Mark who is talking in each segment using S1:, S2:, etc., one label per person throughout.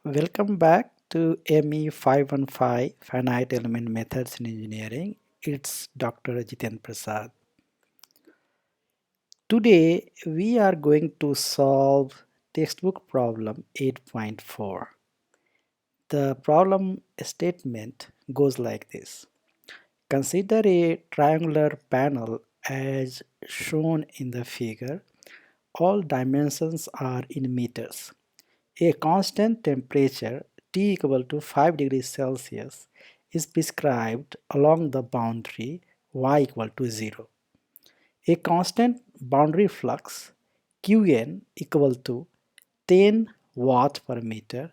S1: Welcome back to ME515 Finite Element Methods in Engineering. It's Dr. Jitendra Prasad. Today we are going to solve textbook problem 8.4. The problem statement goes like this. Consider a triangular panel as shown in the figure. All dimensions are in meters. A constant temperature T equal to 5 degrees Celsius is prescribed along the boundary y equal to 0. A constant boundary flux Qn equal to 10 watt per meter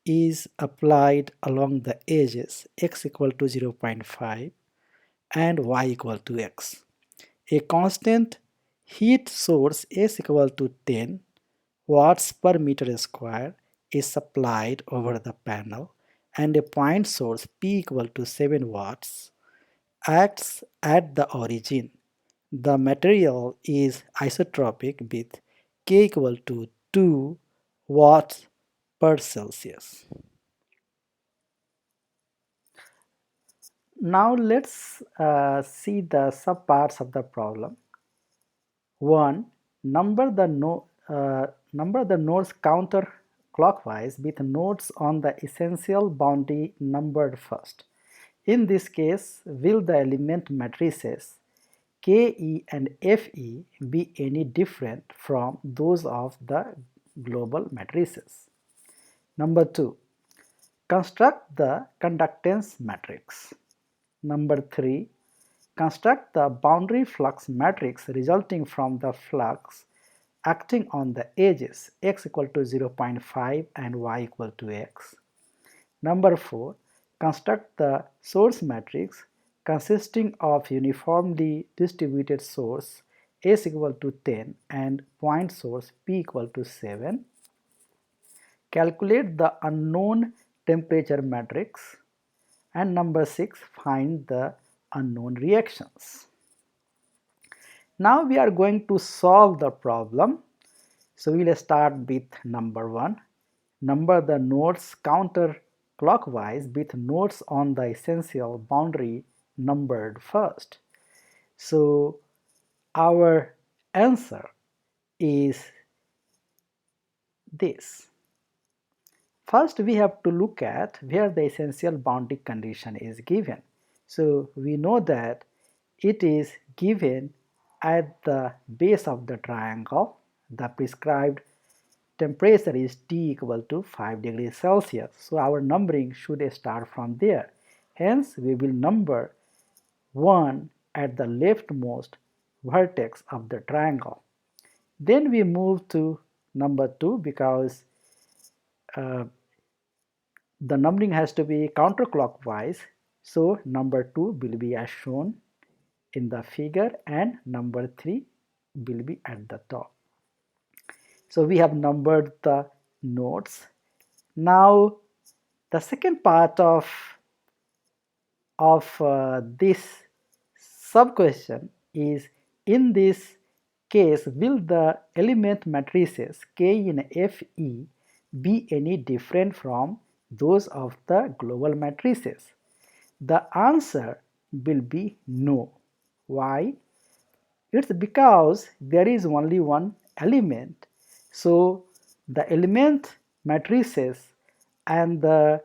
S1: is applied along the edges x equal to 0.5 and y equal to x. A constant heat source S equal to 10 watts per meter square is supplied over the panel and a point source P equal to 7 watts acts at the origin. The material is isotropic with K equal to 2 watts per Celsius. Now let's see the subparts of the problem. 1. Number the nodes counterclockwise with nodes on the essential boundary numbered first. In this case, will the element matrices Ke and Fe be any different from those of the global matrices? Number 2. Construct the conductance matrix. Number 3. Construct the boundary flux matrix resulting from the flux acting on the edges x equal to 0.5 and y equal to x. Number 4. Construct the source matrix consisting of uniformly distributed source S equal to 10 and point source P equal to 7. Calculate the unknown temperature matrix. And number 6. Find the unknown reactions. Now we are going to solve the problem. So we will start with number 1. Number the nodes counterclockwise with nodes on the essential boundary numbered first. So our answer is this. First we have to look at where the essential boundary condition is given. So we know that it is given at the base of the triangle. The prescribed temperature is T equal to 5 degrees Celsius. So our numbering should start from there. Hence we will number 1 at the leftmost vertex of the triangle. Then we move to number 2 because the numbering has to be counterclockwise. So number 2 will be as shown in the figure and number 3 will be at the top. So we have numbered the nodes. Now the second part of this sub-question is, in this case, will the element matrices K and Fe be any different from those of the global matrices? The answer will be no. Why? It's because there is only one element. So the element matrices and the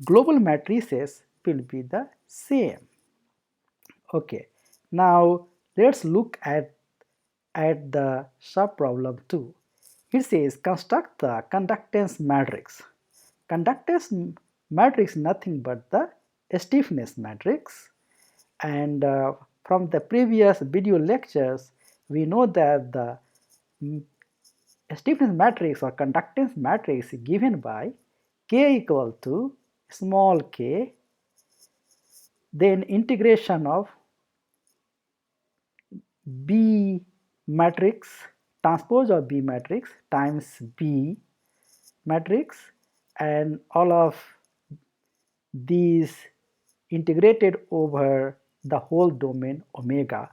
S1: global matrices will be the same. Okay, now let's look at the sub-problem 2. It says construct the conductance matrix. Conductance matrix nothing but the stiffness matrix, and from the previous video lectures we know that the stiffness matrix or conductance matrix is given by K equal to small k, then integration of B matrix, transpose of B matrix times B matrix, and all of these integrated over the whole domain omega.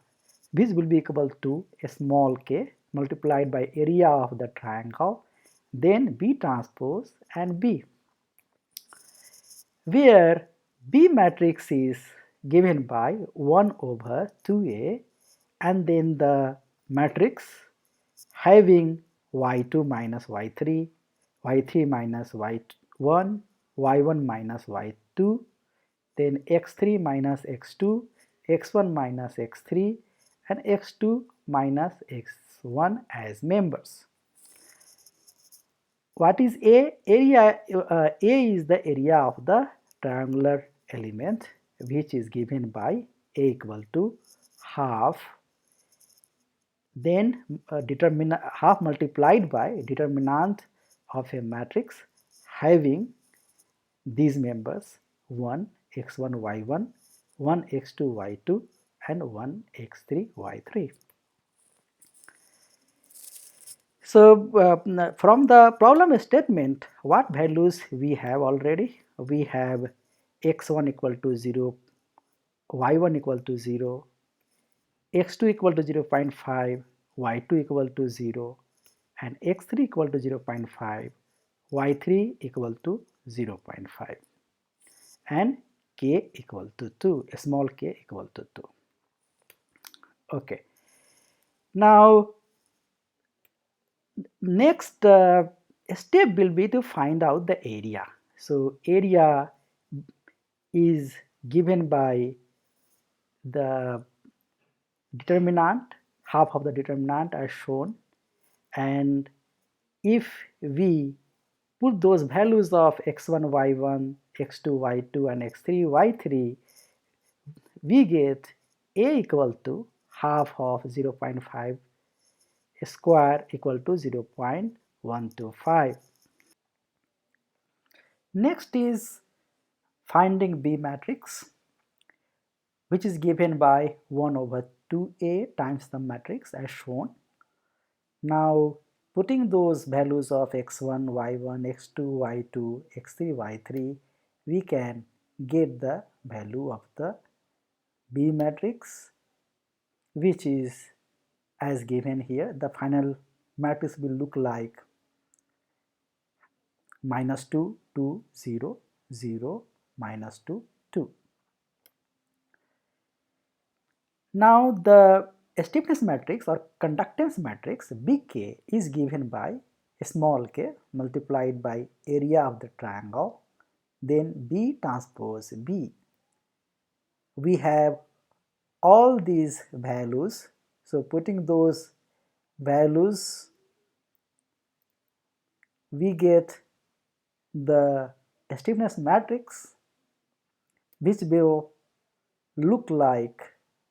S1: This will be equal to a small k multiplied by area of the triangle, then B transpose and B. where B matrix is given by 1 over 2A, and then the matrix having y2 minus y3, y3 minus y1, y1 minus y2, then x3 minus x2, x1 minus x3, and x2 minus x1 as members. What is A? A is the area of the triangular element, which is given by A equal to half, then half multiplied by determinant of a matrix having these members 1 x1 y1, 1 x2 y2, and 1 x3 y3. So from the problem statement, what values we have already? We have x1 equal to 0, y1 equal to 0, x2 equal to 0.5, y2 equal to 0, and x3 equal to 0.5, y3 equal to 0.5, and k equal to 2, small k equal to 2. Okay. Now, next step will be to find out the area. So, area is given by the determinant, half of the determinant as shown, and if we put those values of x1 y1, x2 y2, and x3 y3, we get a equal to half of 0.5 square equal to 0.125. Next is finding B matrix, which is given by 1 over 2A times the matrix as shown. Now, putting those values of x1, y1, x2, y2, x3, y3, we can get the value of the B matrix, which is as given here. The final matrix will look like minus 2, 2, 0, 0, minus 2, 2. Now, the stiffness matrix or conductance matrix big K is given by small k multiplied by area of the triangle, then B transpose B. We have all these values, so putting those values, we get the stiffness matrix, which will look like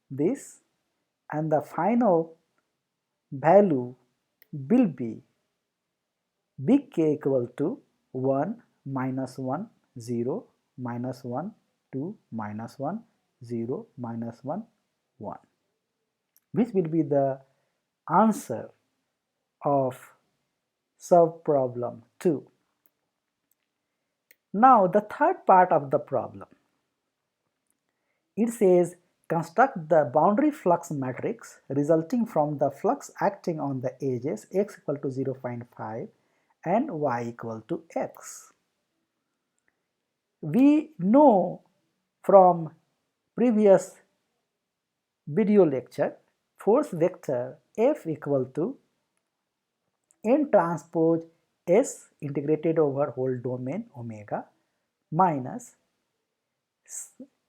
S1: this, and the final value will be big K equal to 1, minus 1, 0, minus 1, 2, minus 1, 0, minus 1, 1, which will be the answer of sub-problem 2. Now, the third part of the problem, it says construct the boundary flux matrix resulting from the flux acting on the edges x equal to 0.5 and y equal to x. We know from previous video lecture, force vector F equal to n transpose S integrated over whole domain omega minus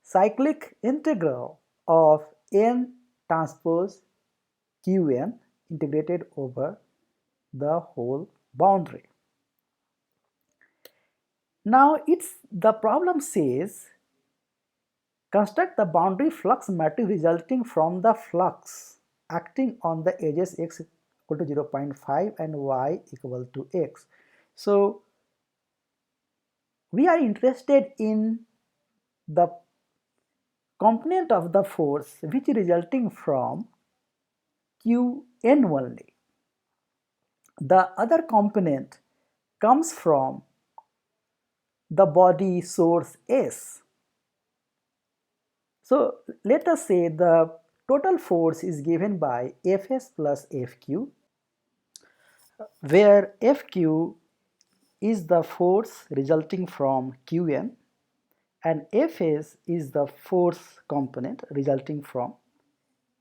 S1: cyclic integral of n transpose Qn integrated over the whole boundary. Now, the problem says construct the boundary flux matrix resulting from the flux acting on the edges x equal to 0.5 and y equal to x. So, we are interested in the component of the force which is resulting from Qn only. The other component comes from the body source S. So, let us say the total force is given by Fs plus Fq, where Fq is the force resulting from Qn and Fs is the force component resulting from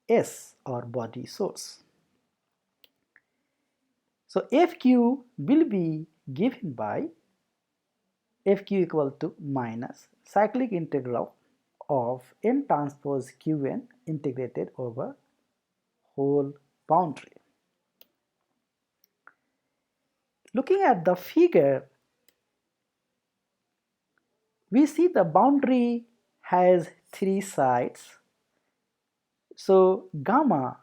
S1: S or body source. So Fq will be given by Fq equal to minus cyclic integral of n transpose Qn integrated over whole boundary. Looking at the figure, we see the boundary has three sides. So gamma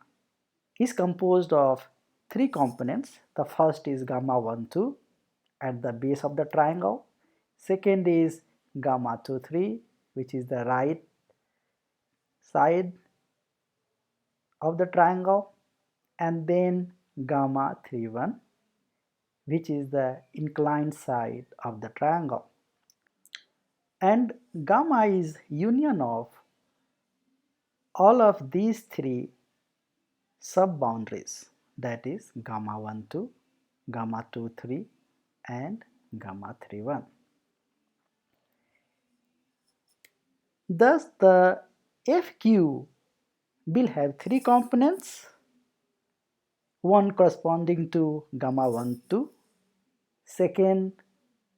S1: is composed of three components. The first is gamma 1 2 at the base of the triangle. Second is gamma 2 3, which is the right side of the triangle, and then gamma 3 1, which is the inclined side of the triangle. And gamma is union of all of these three sub-boundaries, that is gamma 1 2, gamma 2 3 and gamma 3 1. Thus the FQ will have three components, one corresponding to gamma 1 2, second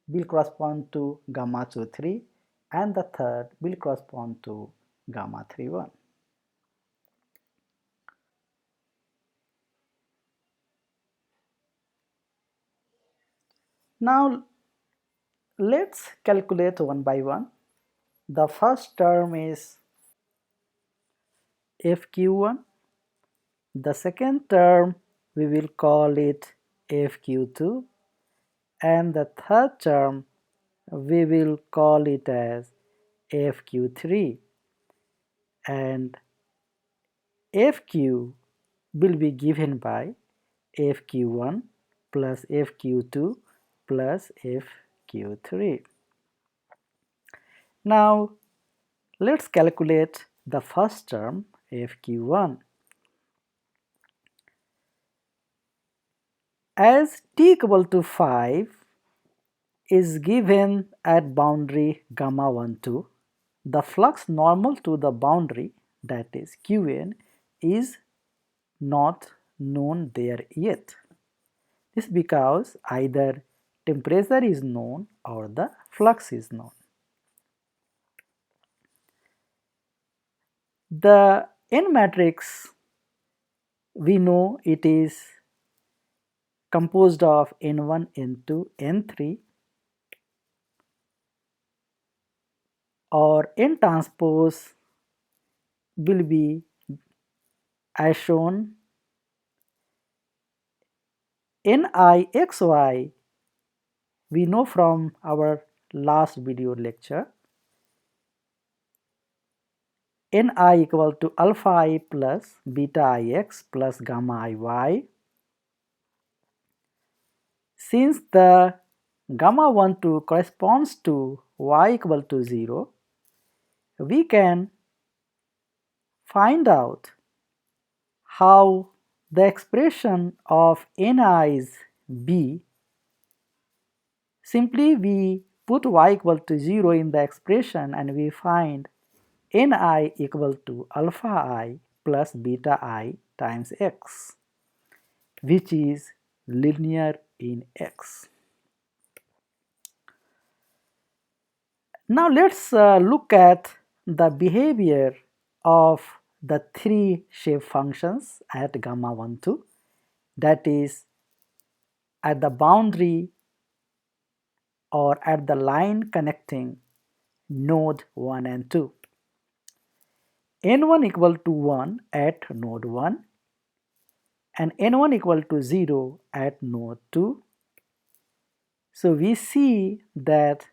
S1: will correspond to gamma 2 3, and the third will correspond to gamma 3 1. Now let's calculate one by one. The first term is FQ1. The second term we will call it FQ2, and the third term we will call it as FQ3, and FQ will be given by FQ1 plus FQ2 plus FQ3. Now let's calculate the first term FQ1. As t equal to 5 is given at boundary gamma 1 2, the flux normal to the boundary, that is Qn, is not known there yet. This is because either temperature is known or the flux is known. The N matrix, we know it is composed of N1, N2, N3, or N transpose will be as shown. Nixy we know from our last video lecture. Ni equal to alpha I plus beta Ix plus gamma Iy. Since the gamma 1 2 corresponds to y equal to 0, we can find out how the expression of Ni is b. Simply we put y equal to 0 in the expression and we find Ni equal to alpha I plus beta I times x, which is linear in x. Now let's look at the behavior of the three shape functions at gamma 1 2, that is at the boundary or at the line connecting node 1 and 2. N1 equal to 1 at node 1 and N1 equal to 0 at node 2. So we see that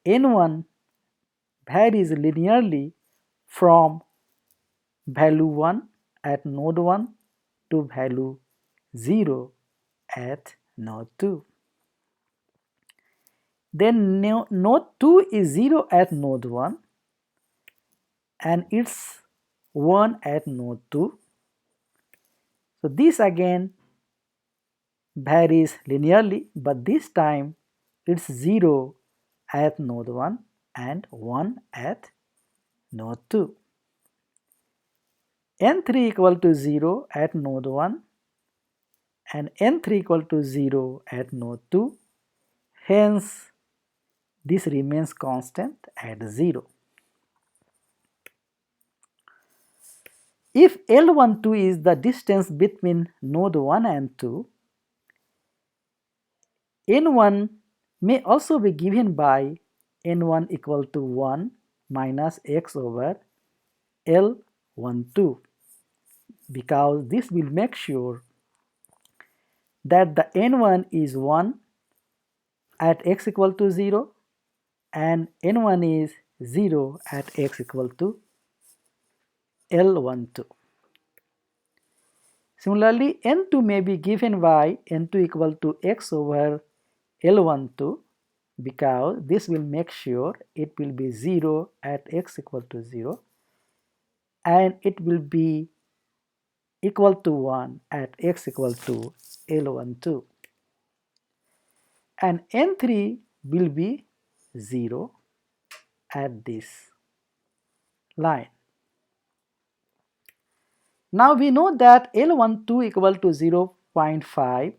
S1: N1 varies linearly from value 1 at node 1 to value 0 at node 2. Then node 2 is 0 at node 1 and it's 1 at node 2. So this again varies linearly, but this time it's 0 at node 1 and 1 at node 2. N3 equal to 0 at node 1 and N3 equal to 0 at node 2. Hence, this remains constant at 0. If L12 is the distance between node 1 and 2, N1 may also be given by N1 equal to 1 minus x over L12, because this will make sure that the N1 is 1 at x equal to 0 and N1 is 0 at x equal to L12. Similarly, N2 may be given by N2 equal to x over L12, because this will make sure it will be 0 at x equal to 0 and it will be equal to 1 at x equal to L12, and N3 will be 0 at this line. Now we know that L12 equal to 0.5,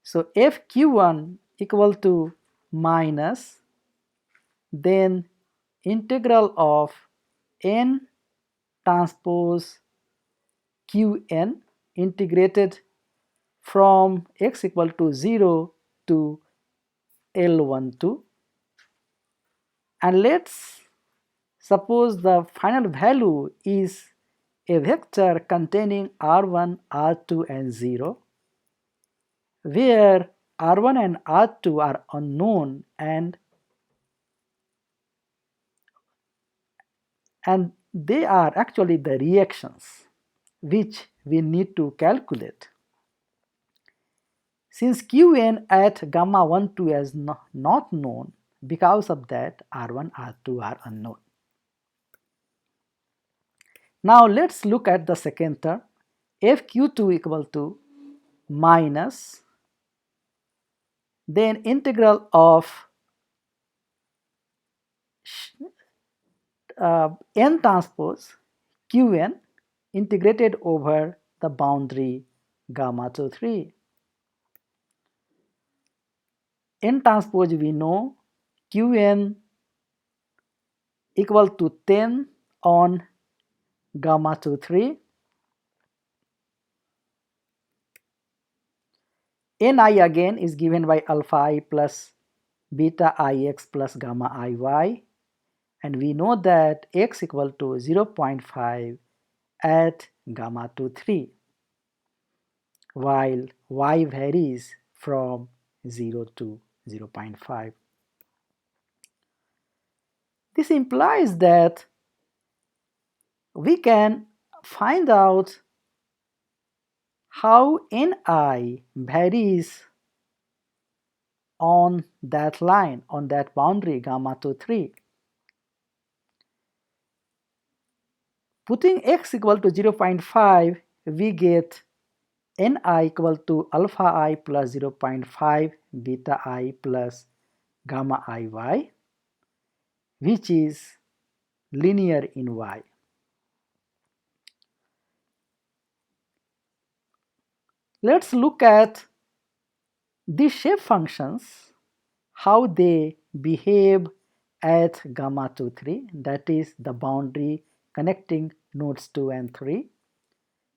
S1: so FQ1 equal to minus then integral of n transpose Qn integrated from x equal to 0 to L12, and let's suppose the final value is a vector containing R1, R2 and 0, where R1 and R2 are unknown and they are actually the reactions which we need to calculate. Since Qn at gamma 1, 2 is not known, because of that R1, R2 are unknown. Now let's look at the second term, Fq2 equal to minus then integral of n transpose Qn integrated over the boundary gamma to 3. N transpose we know Qn equal to 10 on gamma to 3. Ni again is given by alpha I plus beta Ix plus gamma Iy, and we know that x equal to 0.5 at gamma to 3, while y varies from 0 to 0.5. This implies that we can find out how Ni varies on that line, on that boundary gamma to 3. Putting x equal to 0.5, we get Ni equal to alpha I plus 0.5 beta I plus gamma Iy, which is linear in y. Let's look at these shape functions, how they behave at gamma 2, 3, that is the boundary connecting nodes 2 and 3.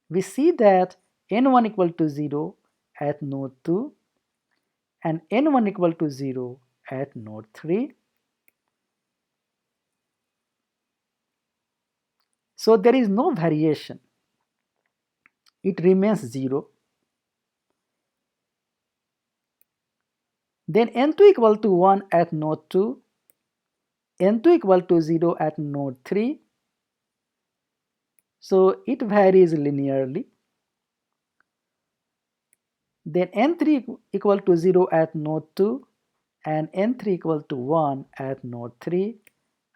S1: We see that n1 equal to 0 at node 2 and n1 equal to 0 at node 3. So there is no variation, it remains 0. Then n2 equal to 1 at node 2, n2 equal to 0 at node 3. So it varies linearly. Then n3 equal to 0 at node 2 and n3 equal to 1 at node 3.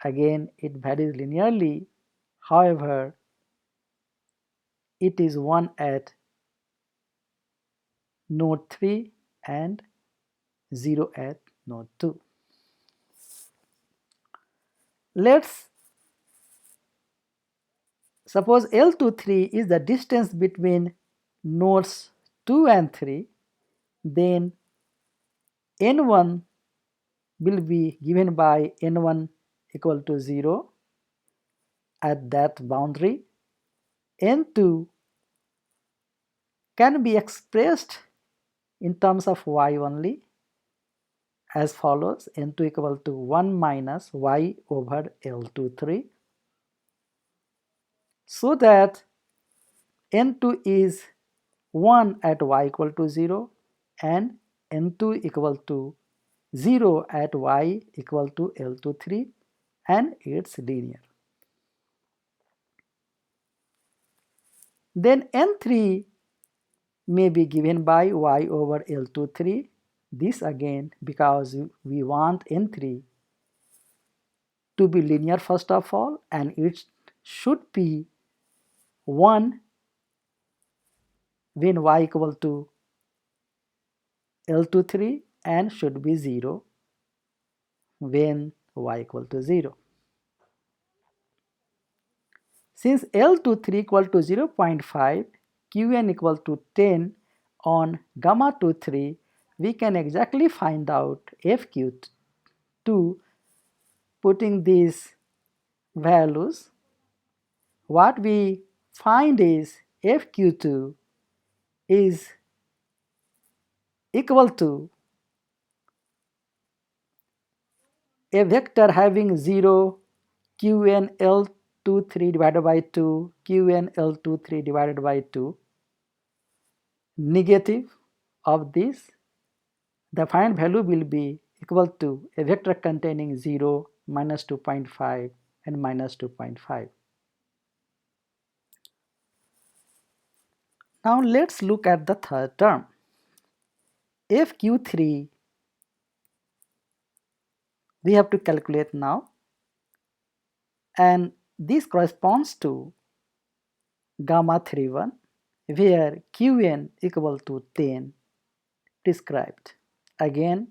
S1: Again, it varies linearly. However, it is 1 at node 3 and 0 at node 2. Let's suppose L to 3 is the distance between nodes 2 and 3, then N1 will be given by N1 equal to 0 at that boundary. N2 can be expressed in terms of y only as follows: N2 equal to 1 minus y over L23, so that N2 is 1 at y equal to 0 and N2 equal to 0 at y equal to L23, and it's linear. Then N3 may be given by y over L23. This again because we want N3 to be linear first of all, and it should be 1 when y equal to L23 and should be 0 when y equal to 0. Since L23 equal to 0.5, Qn equal to 10 on gamma 23, we can exactly find out FQ2 putting these values. What we find is FQ2 is equal to a vector having 0 QnL23 divided by 2 QnL23 divided by 2, negative of this, the final value will be equal to a vector containing 0, minus 2.5 and minus 2.5. Now let's look at the third term. FQ3 we have to calculate now, and this corresponds to gamma 31 where Qn equal to 10 described. Again,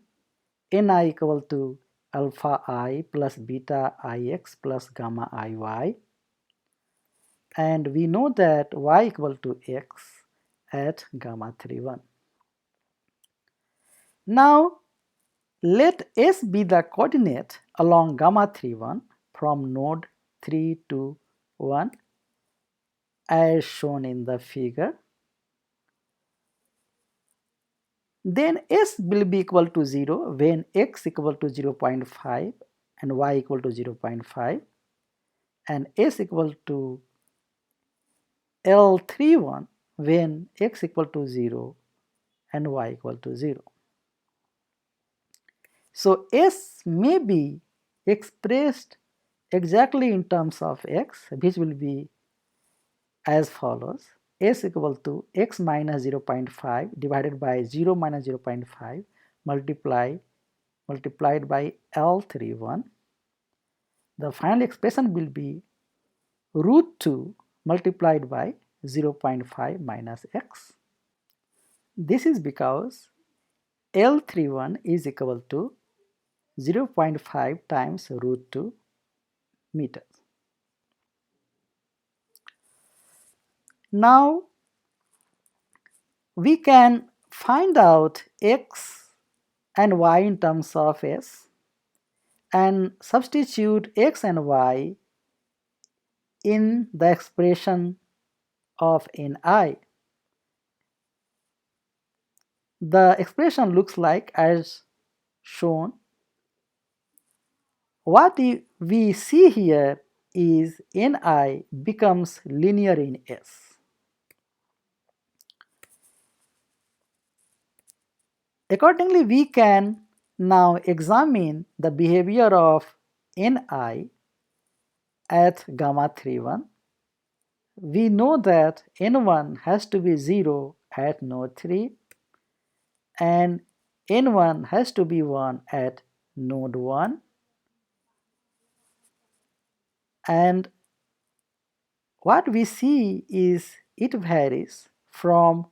S1: Ni equal to alpha I plus beta Ix plus gamma Iy, and we know that y equal to x at gamma 31. Now let S be the coordinate along gamma 31 from node 3 to 1 as shown in the figure. Then S will be equal to 0 when x equal to 0.5 and y equal to 0.5, and S equal to L31 when x equal to 0 and y equal to 0. So S may be expressed exactly in terms of x, which will be as follows: S equal to x minus 0.5 divided by 0 minus 0.5 multiplied by L31. The final expression will be root 2 multiplied by 0.5 minus x. This is because L31 is equal to 0.5 times root 2 meters. Now we can find out x and y in terms of S and substitute x and y in the expression of Ni. The expression looks like as shown. What we see here is Ni becomes linear in S. Accordingly, we can now examine the behavior of Ni at gamma 31. We know that N1 has to be 0 at node 3 and N1 has to be 1 at node 1, and what we see is it varies from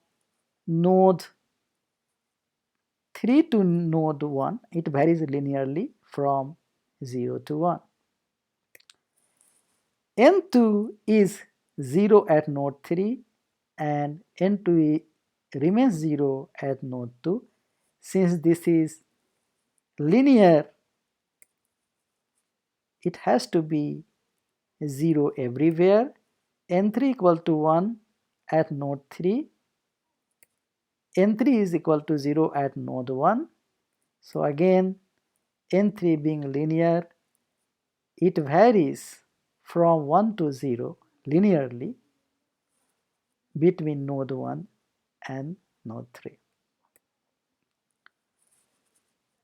S1: node 3 to node 1. It varies linearly from 0 to 1. n2 is 0 at node 3 and n2 remains 0 at node 2. Since this is linear, it has to be 0 everywhere. n3 equal to 1 at node 3, n3 is equal to 0 at node 1. So again, n3 being linear, it varies from 1 to 0 linearly between node 1 and node 3.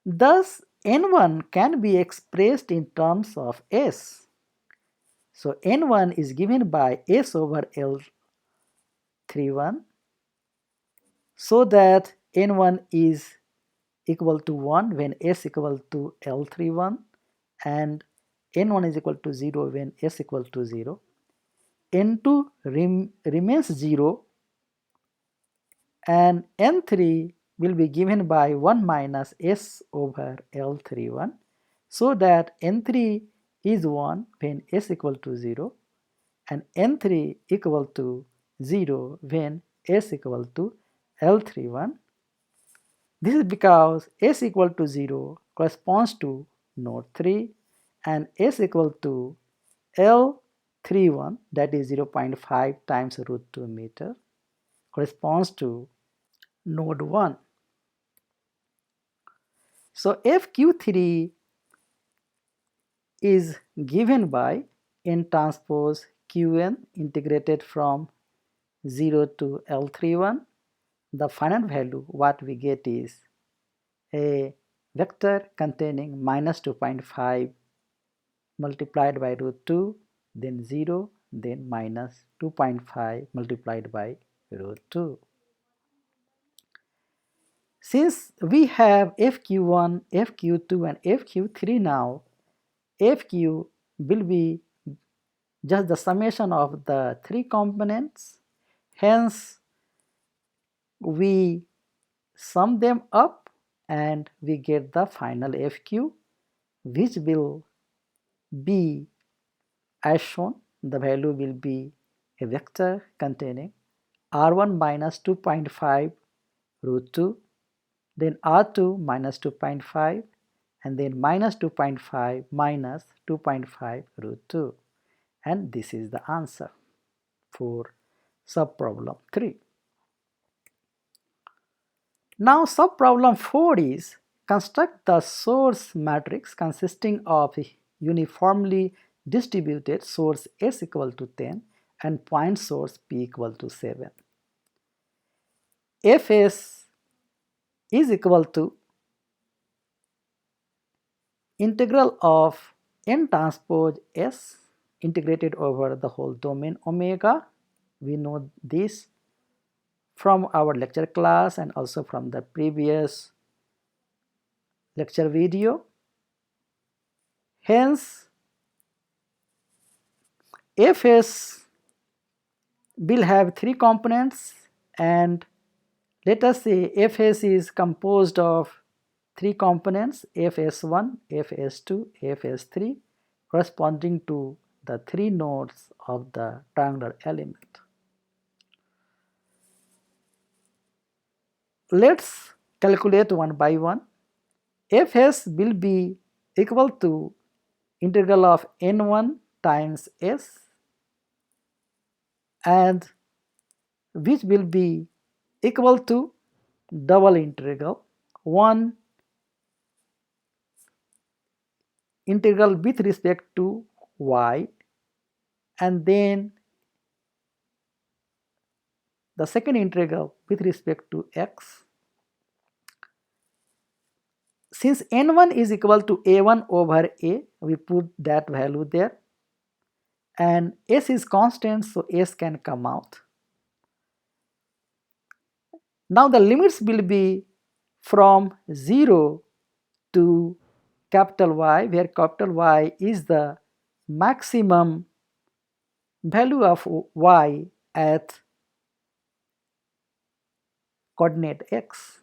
S1: Thus, n1 can be expressed in terms of S. So n1 is given by S over L31, so that n1 is equal to 1 when S equal to L31 and n1 is equal to 0 when S equal to 0. n2 remains 0 and n3 will be given by 1 minus S over L31, so that n3 is 1 when S equal to 0 and n3 equal to 0 when S equal to L31. This is because S equal to 0 corresponds to node 3 and S equal to L31, that is 0.5 times root 2 meter, corresponds to node 1. So FQ3 is given by n transpose Qn integrated from 0 to L31. The final value what we get is a vector containing minus 2.5 multiplied by root 2, then 0, then minus 2.5 multiplied by root 2. Since we have FQ1, FQ2 and FQ3 now, FQ will be just the summation of the three components. Hence, we sum them up and we get the final FQ, which will be as shown. The value will be a vector containing R1 minus 2.5 root 2, then R2 minus 2.5, and then minus 2.5 minus 2.5 root 2. And this is the answer for subproblem 3. Now subproblem 4 is construct the source matrix consisting of uniformly distributed source S equal to 10 and point source P equal to 7. Fs is equal to integral of n transpose S integrated over the whole domain omega. We know this from our lecture class and also from the previous lecture video. Hence, Fs will have three components, and let us say Fs is composed of three components, Fs1, Fs2, Fs3, corresponding to the three nodes of the triangular element. Let's calculate one by one. Fs will be equal to integral of n1 times s, and which will be equal to double integral 1 integral with respect to y, and then the second integral with respect to x. Since n1 is equal to a1 over a, we put that value there, and s is constant, so s can come out. Now the limits will be from 0 to capital Y, where capital Y is the maximum value of y at coordinate x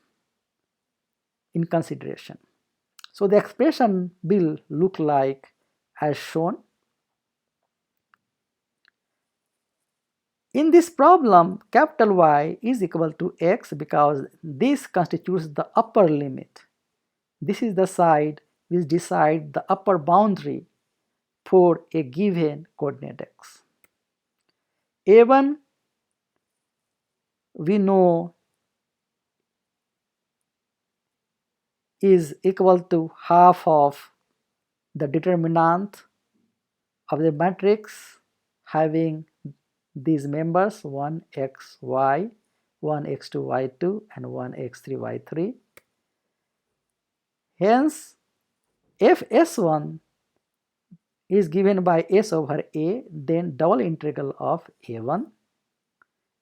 S1: in consideration. So the expression will look like as shown. In this problem, capital Y is equal to X because this constitutes the upper limit. This is the side which decides the upper boundary for a given coordinate X. A1 we know is equal to half of the determinant of the matrix having these members 1xy, 1x2y2 and 1x3y3. Hence, if S1 is given by S over A, then double integral of A1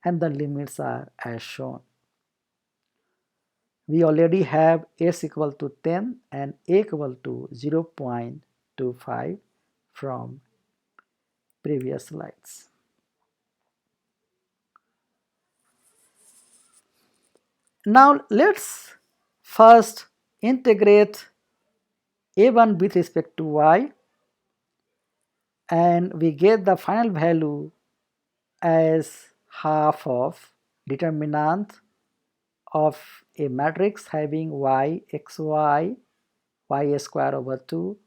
S1: and the limits are as shown. We already have S equal to 10 and A equal to 0.25 from previous slides. Now let's first integrate A1 with respect to Y and we get the final value as half of determinant of a matrix having y, xy, y square over 2,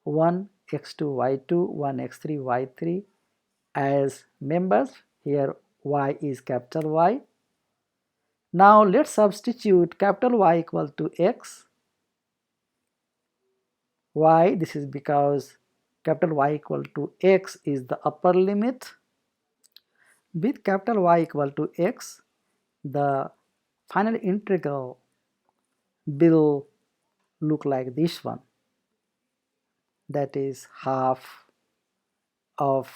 S1: 1, x2, y2, 1, x3, y3 as members. Here y is capital Y. Now let's substitute capital Y equal to x. Why? This is because capital Y equal to x is the upper limit. With capital Y equal to x, the final integral will look like this one, that is half of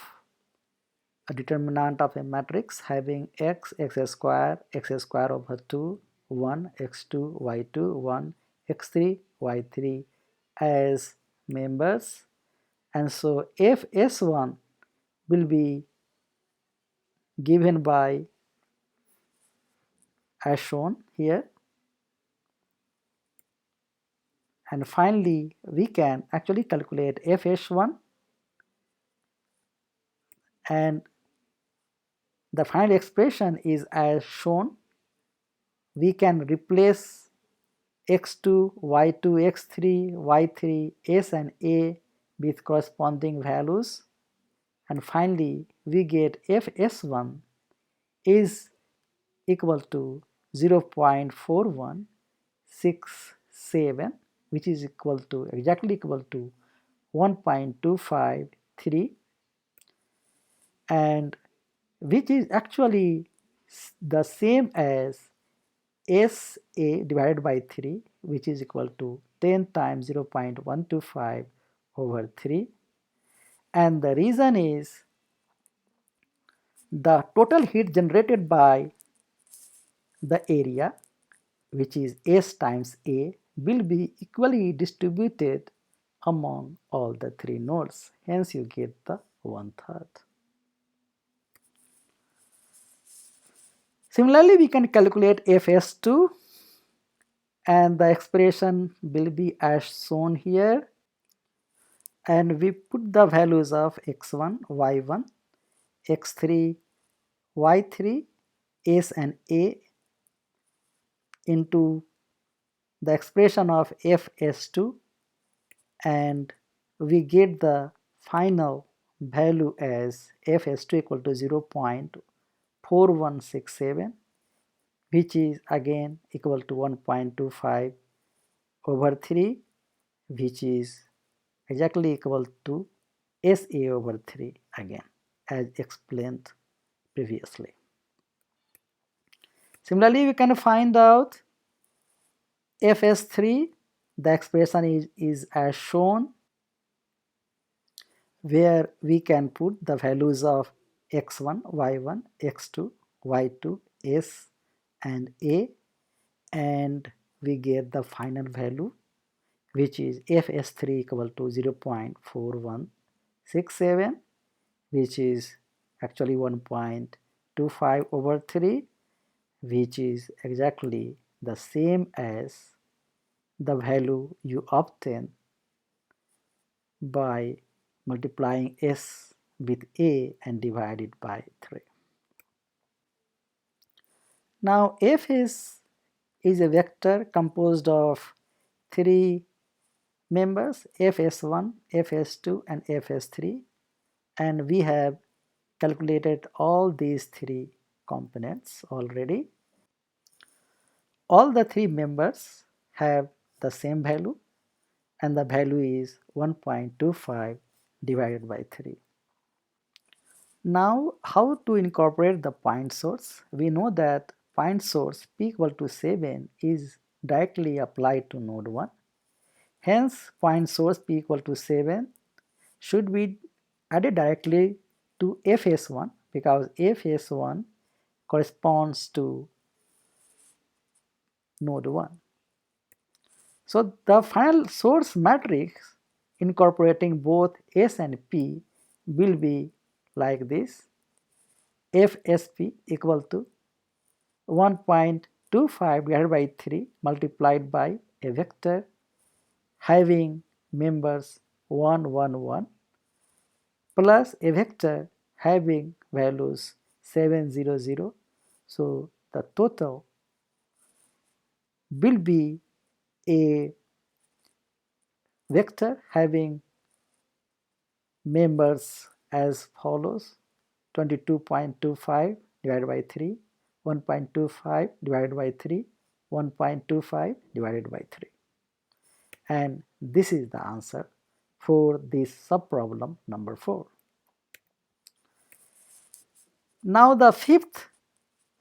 S1: a determinant of a matrix having x square over 2, 1 x2 y2, 1 x3 y3 as members, and so if S1 will be given by as shown here, and finally we can actually calculate FS1 and the final expression is as shown. We can replace x2, y2, x3, y3, s and a with corresponding values, and finally we get fs1 is equal to 0.4167, which is exactly equal to 1.253, and which is actually the same as SA divided by 3, which is equal to 10 times 0.125 over 3. And the reason is the total heat generated by the area, which is S times A, will be equally distributed among all the 3 nodes. Hence you get the 1/3. Similarly, we can calculate Fs2 and the expression will be as shown here, and we put the values of x1, y1, x3, y3, s and a into the expression of Fs2, and we get the final value as Fs2 equal to 0.4167, which is again equal to 1.25 over 3, which is exactly equal to SA over 3 again, as explained previously. Similarly, we can find out Fs3. The expression is as shown, where we can put the values of x1, y1, x2, y2, s and a, and we get the final value, which is Fs3 equal to 0.4167, which is actually 1.25 over 3, which is exactly the same as the value you obtain by multiplying S with A and divide it by 3. Now is a vector composed of three members, fs1, fs2 and fs3, and we have calculated all these three components already. All the three members have the same value, and the value is 1.25 divided by 3. Now, how to incorporate the point source? We know that point source p equal to 7 is directly applied to node 1. Hence, point source p equal to 7 should be added directly to fs1 because fs1 corresponds to node 1. So the final source matrix incorporating both S and P will be like this: FSP equal to 1.25 divided by 3 multiplied by a vector having members 1, 1, 1 plus a vector having values 7, 0, 0. So the total will be a vector having members as follows: 22.25 divided by 3, 1.25 divided by 3, 1.25 divided by 3. And this is the answer for this subproblem number 4. Now the fifth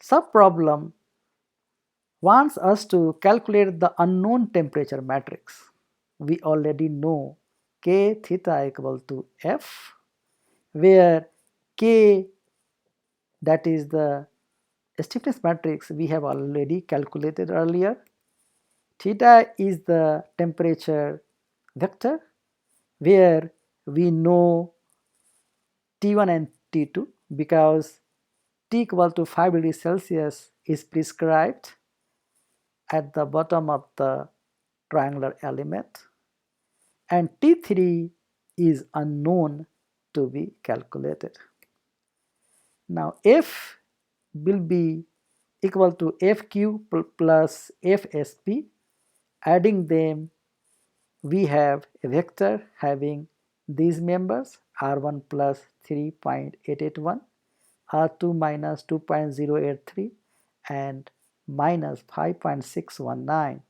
S1: subproblem wants us to calculate the unknown temperature matrix. We already know k theta equal to f, where k, that is the stiffness matrix, we have already calculated earlier. Theta is the temperature vector, where we know T1 and T2 because T equal to 5 degrees Celsius is prescribed at the bottom of the triangular element, and T3 is unknown to be calculated. Now F will be equal to FQ plus FSP. Adding them, we have a vector having these members R1 plus 3.881, R2 minus 2.083 and minus 5.619.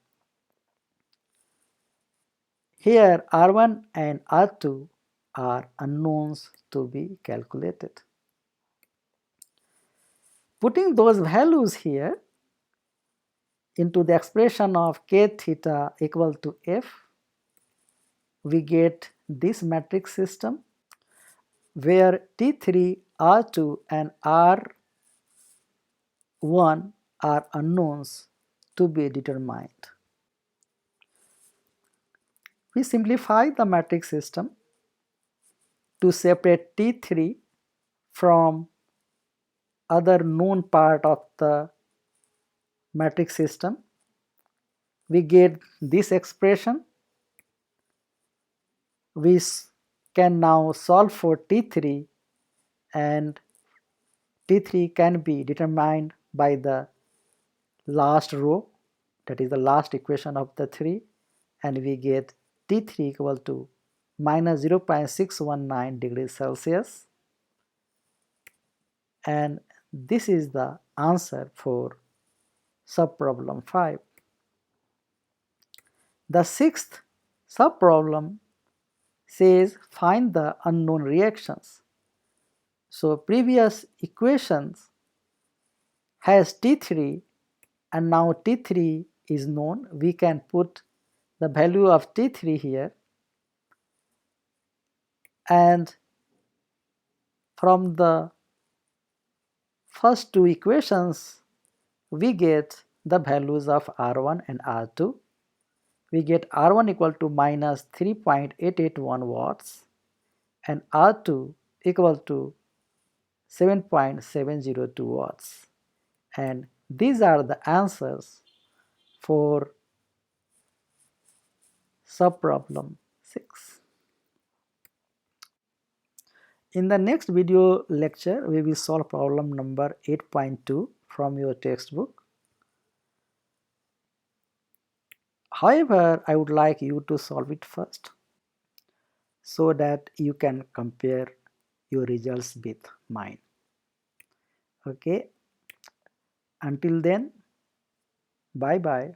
S1: Here R1 and R2 are unknowns to be calculated. Putting those values here into the expression of k theta equal to f, we get this matrix system where T3, R2 and R1 are unknowns to be determined. We simplify the matrix system to separate T3 from other known part of the matrix system. We get this expression. We can now solve for T3, and T3 can be determined by the last row, that is the last equation of the 3, and we get T3 equal to minus 0.619 degrees Celsius, and this is the answer for subproblem 5. The sixth subproblem says find the unknown reactions. So previous equations has T3 and now T3 is known. We can put the value of T3 here, and from the first two equations we get the values of R1 and R2. We get R1 equal to minus 3.881 watts and R2 equal to 7.702 watts, and these are the answers for subproblem 6. In the next video lecture, we will solve problem number 8.2 from your textbook. However, I would like you to solve it first so that you can compare your results with mine. Okay, until then, bye bye.